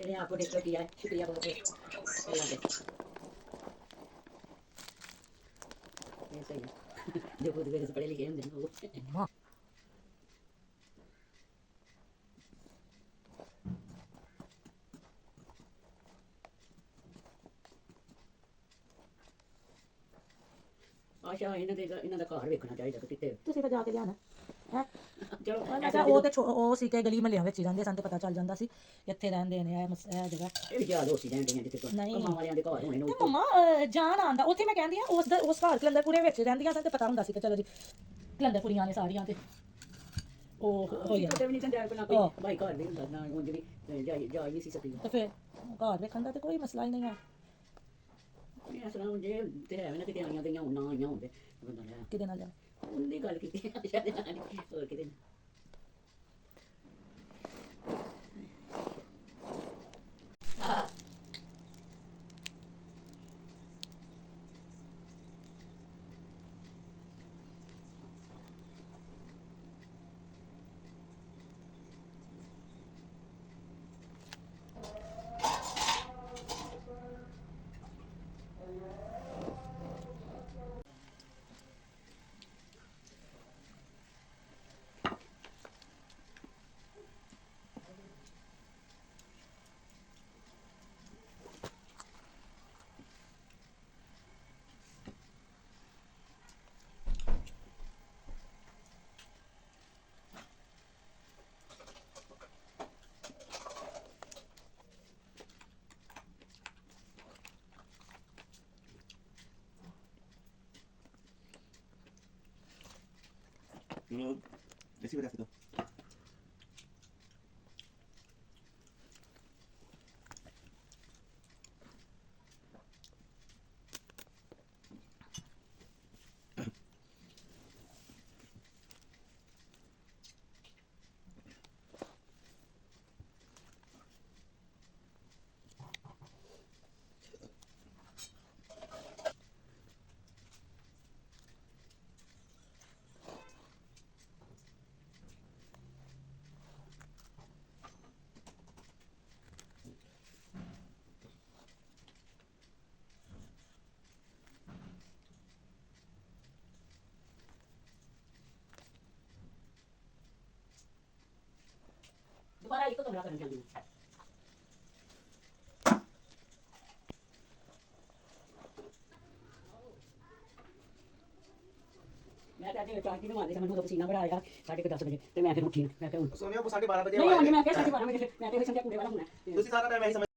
मैंने आपको डिस्टर्ब किया है, शुक्रिया बहुत बहुत। अल्लाह हाफ़िज़। ये सही है। जो खुद मेरे से पढ़े लिखे होंगे ना वो। ਆਸ਼ਾ ਇਹਨਾਂ ਦਾ ਘਰ ਵੇਖਣਾ ਚਾਹੀਦਾ ਕਿ ਕਿੱਥੇ ਤੁਸੀਂ ਤਾਂ ਜਾ ਕੇ ਲਿਆਣਾ ਹੈ। ਚਲੋ ਮੈਂ ਕਿਹਾ ਉਹ ਤੇ ਉਹ ਸੀ ਕਿ ਗਲੀ ਮਹੱਲਿਆਂ ਵਿੱਚ ਹੀ ਰਹਿੰਦੇ ਸਨ ਤੇ ਪਤਾ ਚੱਲ ਜਾਂਦਾ ਸੀ ਇੱਥੇ ਰਹਿੰਦੇ ਨੇ ਇਹ ਜਗ੍ਹਾ। ਇਹ ਵੀ ਯਾਦ ਹੋ ਸੀ ਰਹਿੰਦੀਆਂ ਜਿੱਥੇ ਕੰਮਾਂ ਵਾਲਿਆਂ ਦੇ ਘਰ ਹੋਣੇ ਨੇ। ਤੇ ਮੰਮਾ ਜਾਨ ਆਂਦਾ ਉੱਥੇ ਮੈਂ ਕਹਿੰਦੀ ਆ ਉਸ ਘਰ ਕਲੰਦਰਪੁਰੇ ਵਿੱਚ ਰਹਿੰਦੀਆਂ ਸਨ ਤੇ ਪਤਾ ਹੁੰਦਾ ਸੀ ਕਿ ਚਲੋ ਜੀ ਕਲੰਦਰਪੁਰੀਆਂ ਨੇ ਸਾਰੀਆਂ ਤੇ ਉਹ ਹੋਈ ਤੇ ਵੀ ਨਹੀਂ ਸੰਜਾਇ ਪਹਿਲਾਂ ਕੋਈ ਭਾਈ ਘਰ ਵੀ ਹੁੰਦਾ ਨਾ ਉਂਝ ਵੀ ਜਾ ਨਹੀਂ ਸੀ ਸਕਦੀ ਤੇ ਫਿਰ ਘਰ ਵੇਖਣ ਦਾ ਤੇ ਕੋਈ ਮਸਲਾ ਹੀ ਨਹੀਂ ਹੈ। ਇਸ ਤਰ੍ਹਾਂ ਜੇ ਤੇ ਹੈ ਨਾ ਕਿਤੇ ਆਈਆਂ ਗਈਆਂ ਨਾ ਆਈਆਂ ਹੁੰਦੇ ਬੰਦਾ ਲੈ ਕਿਹਦੇ ਨਾਲ ਜਾ ਉਹਦੀ ਗੱਲ ਕੀਤੀ ਹੋਰ ਕਿਤੇ ਨਹੀਂ। Recibe esto. दोबारा एक कमरा करने जल्दी मैं कहती हूँ चाची ने मारे थे मैंने पसीना बड़ा आया 10:30 बजे तो मैं फिर उठी मैं क्या सोनिया को 12:30 बजे नहीं मैं क्या 12:30 बजे मैं तो संध्या पूरे वाला हूं ਤੁਸੀਂ ਸਾਰਾ ਟਾਈਮ ਐਹੀ